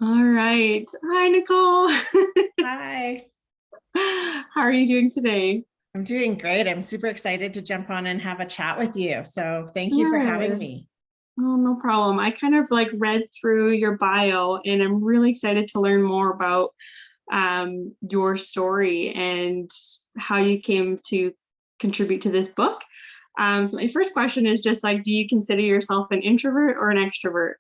All right. Hi, Nicole. Hi, How are you doing today? I'm doing great. I'm super excited to jump on and have a chat with you. So thank you for having Good. me. Oh, no problem. I kind of like read through your bio and I'm really excited to learn more about your story and how you came to contribute to this book. So my first question is just like, do you consider yourself an introvert or an extrovert?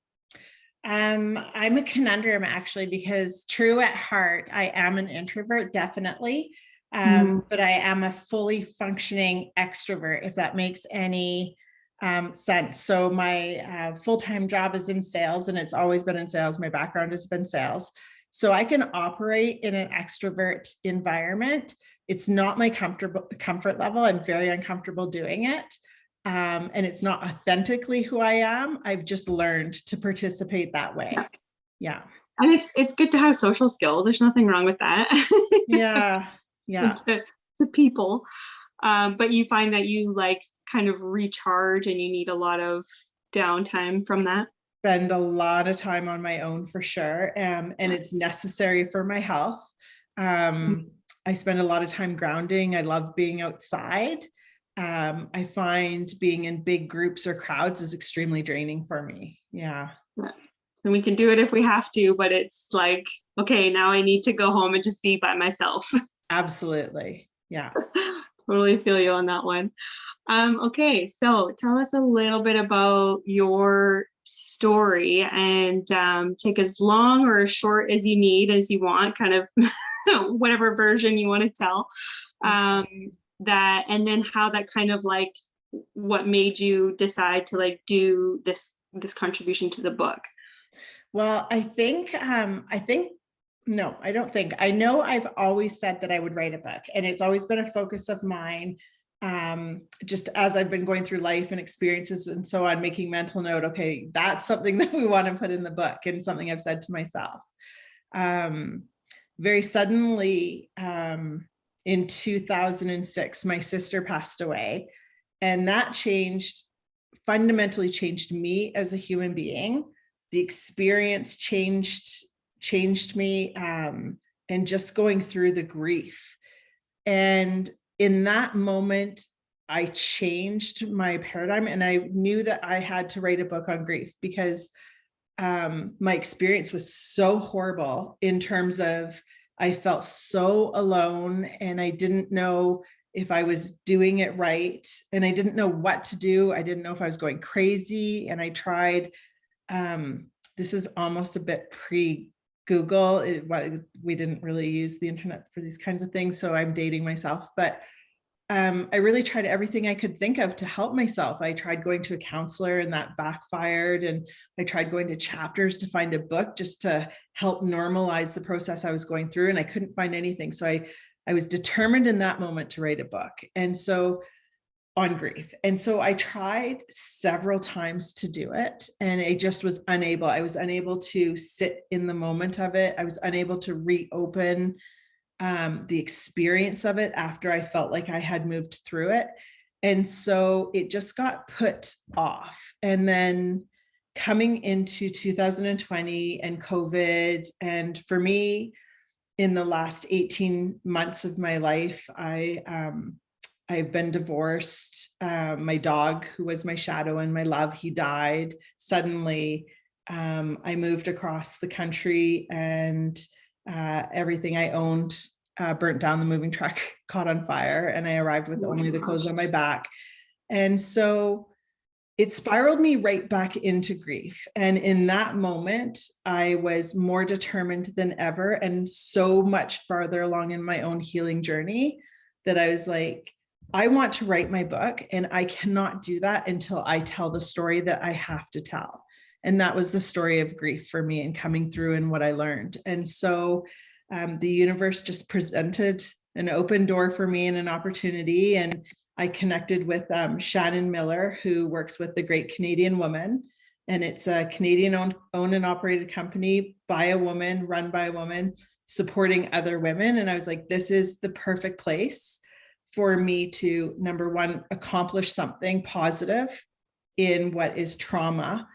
I'm a conundrum actually, because true at heart, I am an introvert, definitely. Mhm. But I am a fully functioning extrovert, if that makes any sense. So my full-time job is in sales, and it's always been in sales. My background has been sales. So I can operate in an extrovert environment. It's not my comfort level. I'm very uncomfortable doing it. And it's not authentically who I am. I've just learned to participate that Yeah. way. Yeah. And it's good to have social skills. There's nothing wrong with that. Yeah. Yeah. to people. But you find that you like kind of recharge and you need a lot of downtime from that. Spend a lot of time on my own for sure. And it's necessary for my health. Um, I spend a lot of time grounding. I love being outside. I find being in big groups or crowds is extremely draining for me. Yeah, And we can do it if we have to, but it's like, okay, now I need to go home and just be by myself. absolutely. Yeah. Totally feel you on that one. Okay, so tell us a little bit about your story and take as long or as short as you need, as you want, kind of whatever version you want to tell. Um, Okay. that and then how that kind of like what made you decide to like do this contribution to the book. Well, I think no, I don't think. I know I've always said that I would write a book, and it's always been a focus of mine. Just as I've been going through life and experiences and so on, making mental note, okay, that's something that we want to put in the book, and something I've said to myself. Um, Very suddenly, in 2006, my sister passed away, and that fundamentally changed me as a human being. The experience changed me, and just going through the grief. And in that moment, I changed my paradigm, and I knew that I had to write a book on grief, because my experience was so horrible in terms of I felt so alone, and I didn't know if I was doing it right, and I didn't know what to do. I didn't know if I was going crazy, and I tried. Um, this is almost a bit pre Google. We didn't really use the internet for these kinds of things, so I'm dating myself, but I really tried everything I could think of to help myself. I tried going to a counselor, and that backfired. And I tried going to Chapters to find a book just to help normalize the process I was going through. And I couldn't find anything. So I was determined in that moment to write a book. And so on grief. And so I tried several times to do it, and I just was unable. I was unable to sit in the moment of it. I was unable to reopen the experience of it after I felt like I had moved through it. And so it just got put off. And then coming into 2020 and COVID, and for me, in the last 18 months of my life, I've been divorced. My dog, who was my shadow and my love, he died suddenly. I moved across the country, and everything I owned burnt down. The moving truck caught on fire, and I arrived with Oh only the my clothes gosh. on my back. And so it spiraled me right back into grief. And in that moment, I was more determined than ever, and so much farther along in my own healing journey, that I was like, I want to write my book, and I cannot do that until I tell the story that I have to tell. And that was the story of grief for me, and coming through and what I learned. And so the universe just presented an open door for me and an opportunity. And I connected with Shannon Miller, who works with the Great Canadian Woman. And it's a Canadian owned and operated company by a woman, run by a woman, supporting other women. And I was like, this is the perfect place for me to, number one, accomplish something positive in what is trauma,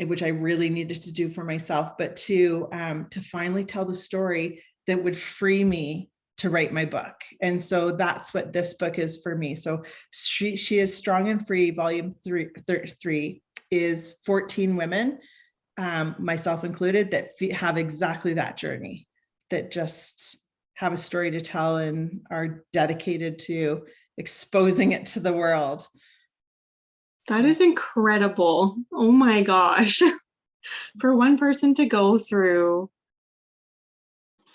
which I really needed to do for myself, but to finally tell the story that would free me to write my book. And so that's what this book is for me. So she is Strong and Free, volume 3 is 14 women, myself included, that have exactly that journey, that just have a story to tell and are dedicated to exposing it to the world. That is incredible. Oh my gosh. For one person to go through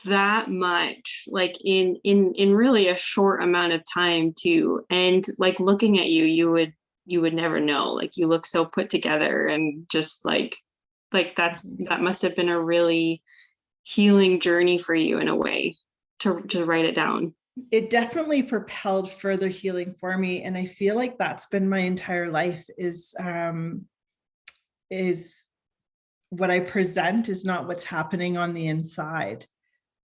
that much, like in really a short amount of time too, and like looking at you, you would never know. Like, you look so put together, and just like that must have been a really healing journey for you in a way, to write it down. It definitely propelled further healing for me, and I feel like that's been my entire life, is what I present is not what's happening on the inside.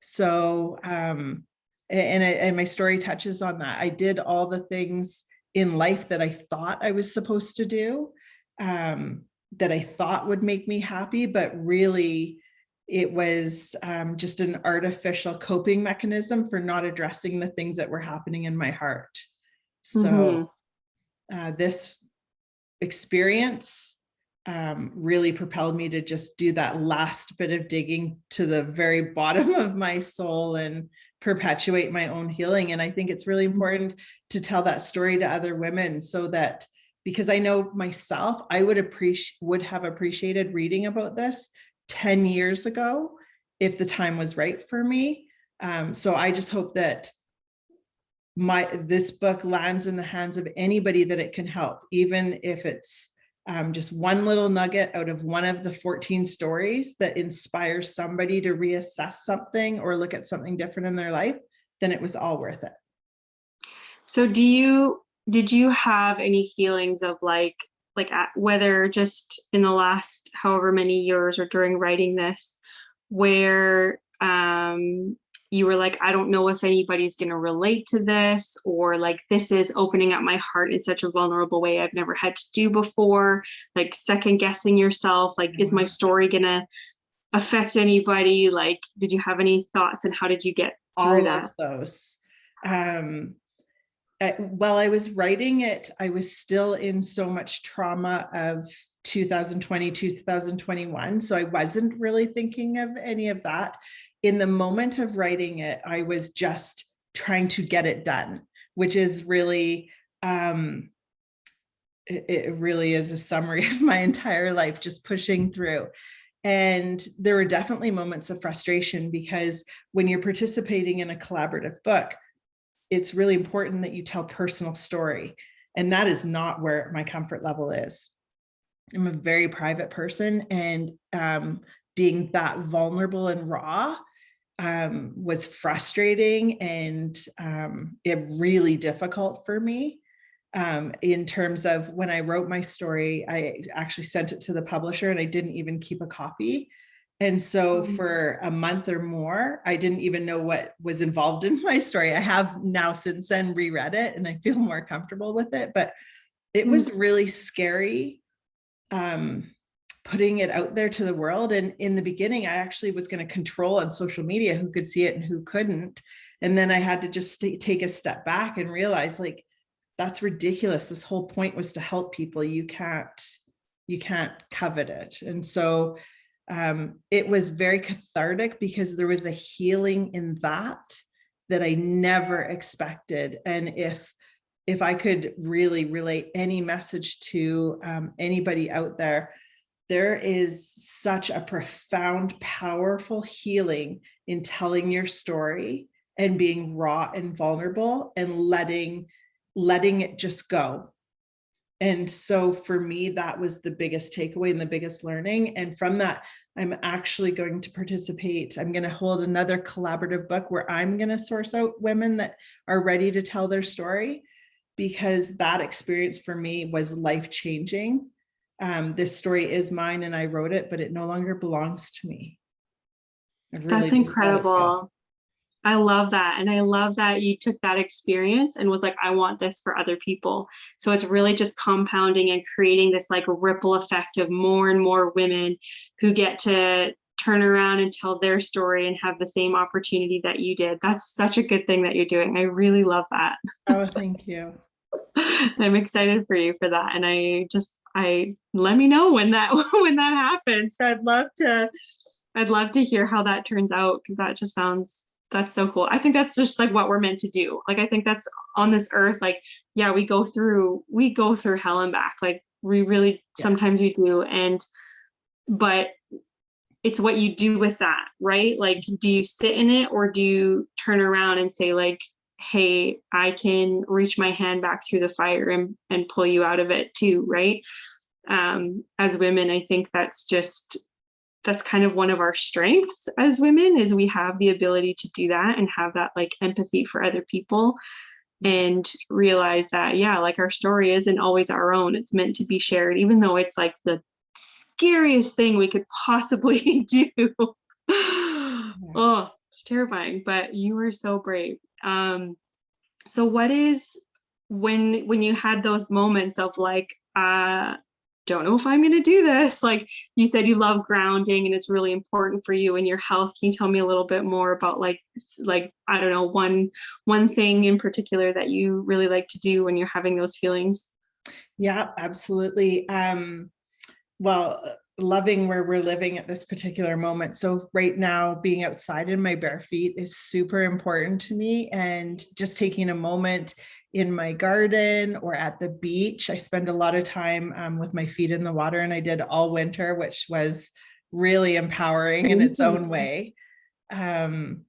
So and my story touches on that. I did all the things in life that I thought I was supposed to do, that I thought would make me happy, but really it was just an artificial coping mechanism for not addressing the things that were happening in my heart. So this experience really propelled me to just do that last bit of digging to the very bottom of my soul and perpetuate my own healing. And I think it's really important to tell that story to other women, so that, because I know myself, I would have appreciated reading about this 10 years ago if the time was right for me. So I just hope that this book lands in the hands of anybody that it can help, even if it's just one little nugget out of one of the 14 stories that inspires somebody to reassess something or look at something different in their life, then it was all worth it. So did you have any feelings of like whether just in the last however many years or during writing this, where you were like, I don't know if anybody's going to relate to this, or like, this is opening up my heart in such a vulnerable way I've never had to do before, like second guessing yourself, like, is my story going to affect anybody? Like, did you have any thoughts, and how did you get through that? All of those. While I was writing it, I was still in so much trauma of 2020, 2021. So I wasn't really thinking of any of that. In the moment of writing it, I was just trying to get it done, which is really, it really is a summary of my entire life, just pushing through. And there were definitely moments of frustration, because when you're participating in a collaborative book, it's really important that you tell personal story. And that is not where my comfort level is. I'm a very private person, and being that vulnerable and raw was frustrating, and it really difficult for me. In terms of when I wrote my story, I actually sent it to the publisher and I didn't even keep a copy. And so for a month or more, I didn't even know what was involved in my story. I have now since then reread it and I feel more comfortable with it, but it was really scary putting it out there to the world. And in the beginning, I actually was going to control on social media who could see it and who couldn't. And then I had to just take a step back and realize, like, that's ridiculous. This whole point was to help people. You can't covet it. And so it was very cathartic, because there was a healing in that I never expected. And if I could really relate any message to anybody out there, there is such a profound, powerful healing in telling your story and being raw and vulnerable and letting it just go. And so for me, that was the biggest takeaway and the biggest learning. And from that, I'm actually going to participate. I'm going to hold another collaborative book where I'm going to source out women that are ready to tell their story, because that experience for me was life-changing. This story is mine and I wrote it, but it no longer belongs to me. That's incredible. I love that. And I love that you took that experience and was like, I want this for other people. So it's really just compounding and creating this like ripple effect of more and more women who get to turn around and tell their story and have the same opportunity that you did. That's such a good thing that you're doing. I really love that. Oh, thank you. I'm excited for you for that. And I let me know when that when that happens. So I'd love to hear how that turns out because that just sounds that's so cool. I think that's just like what we're meant to do. Like I think that's on this earth, like, yeah, we go through hell and back. Like we really Yeah. sometimes we do. But it's what you do with that, right? Like, do you sit in it or do you turn around and say, like, hey, I can reach my hand back through the fire and pull you out of it too, right? As women, I think that's kind of one of our strengths as women is we have the ability to do that and have that like empathy for other people and realize that yeah, like our story isn't always our own. It's meant to be shared, even though it's like the scariest thing we could possibly do. Yeah. Oh, it's terrifying, but you were so brave. So what is when you had those moments of like, don't know if I'm going to do this. Like you said, you love grounding and it's really important for you and your health. Can you tell me a little bit more about like, I don't know, one thing in particular that you really like to do when you're having those feelings? Yeah, absolutely. Well, loving where we're living at this particular moment. So right now, being outside in my bare feet is super important to me. And just taking a moment in my garden or at the beach. I spend a lot of time with my feet in the water, and I did all winter, which was really empowering in its own way. Um,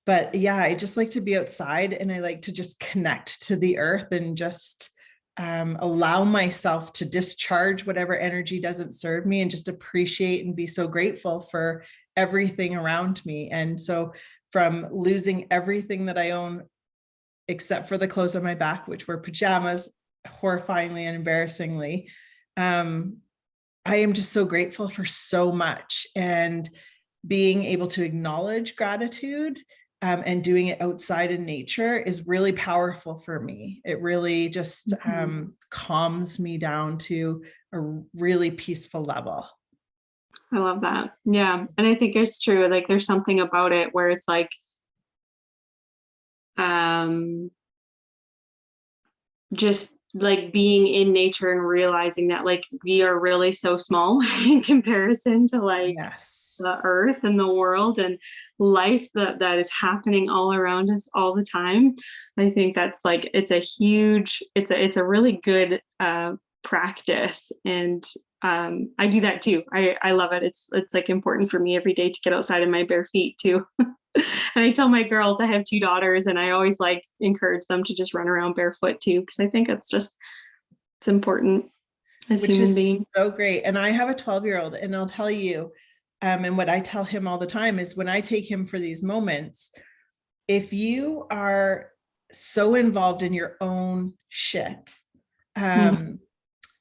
but yeah, I just like to be outside and I like to just connect to the earth and just allow myself to discharge whatever energy doesn't serve me and just appreciate and be so grateful for everything around me. And so from losing everything that I own, except for the clothes on my back, which were pajamas, horrifyingly and embarrassingly, I am just so grateful for so much. And being able to acknowledge gratitude and doing it outside in nature is really powerful for me. It really just calms me down to a really peaceful level. I love that. Yeah. And I think it's true. Like there's something about it where it's like, um, just like being in nature and realizing that like we are really so small in comparison to like Yes. the earth and the world and life that is happening all around us all the time. I think that's like it's a really good practice. And I do that too. I love it. It's like important for me every day to get outside in my bare feet too. And I tell my girls, I have two daughters, and I always like encourage them to just run around barefoot too, because I think it's important as Which human is beings. so great. And I have a 12-year-old, and I'll tell you, and what I tell him all the time is when I take him for these moments, if you are so involved in your own shit, Mhm.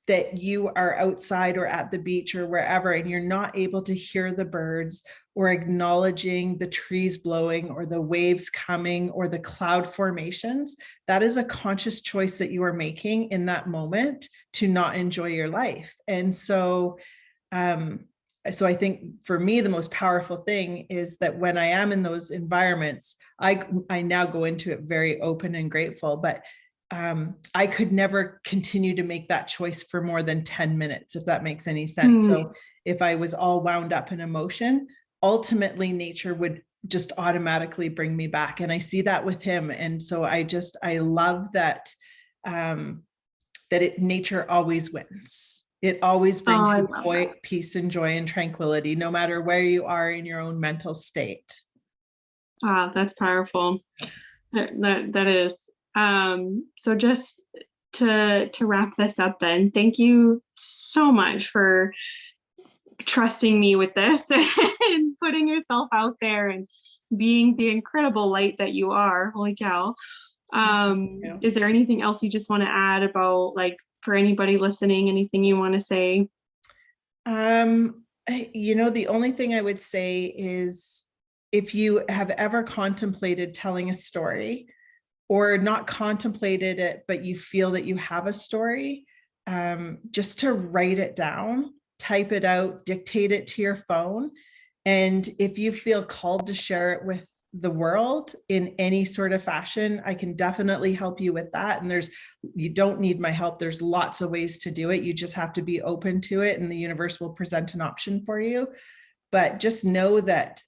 that you are outside or at the beach or wherever, and you're not able to hear the birds or acknowledging the trees blowing or the waves coming or the cloud formations, that is a conscious choice that you are making in that moment to not enjoy your life. And um, so I think for me, the most powerful thing is that when I am in those environments, I now go into it very open and grateful, but I could never continue to make that choice for more than 10 minutes, if that makes any sense. Mm. So if I was all wound up in emotion, ultimately nature would just automatically bring me back. And I see that with him. And so I love that, nature always wins. It always Oh, brings I you love that. joy, peace and joy and tranquility, no matter where you are in your own mental state. Ah, that's powerful. That is. So just to wrap this up then, thank you so much for trusting me with this and putting yourself out there and being the incredible light that you are. Holy cow. Yeah. Is there anything else you just want to add about like for anybody listening, anything you want to say? The only thing I would say is if you have ever contemplated telling a story, or not contemplated it, but you feel that you have a story, just to write it down, type it out, dictate it to your phone. And if you feel called to share it with the world in any sort of fashion, I can definitely help you with that. And you don't need my help. There's lots of ways to do it. You just have to be open to it, and the universe will present an option for you. But just know that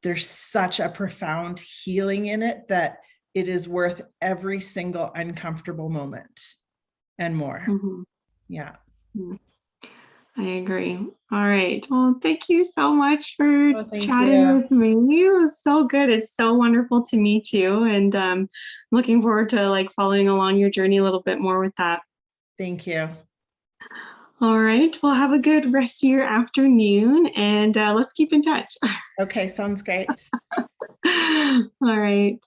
there's such a profound healing in it that it is worth every single uncomfortable moment and more. Mhm. Yeah. I agree. All right. Well, thank you so much for Thank chatting you. with me. It was so good. It's so wonderful to meet you, and looking forward to like following along your journey a little bit more with that. Thank you. All right. Well, have a good rest of your afternoon, and let's keep in touch. Okay, sounds great. All right.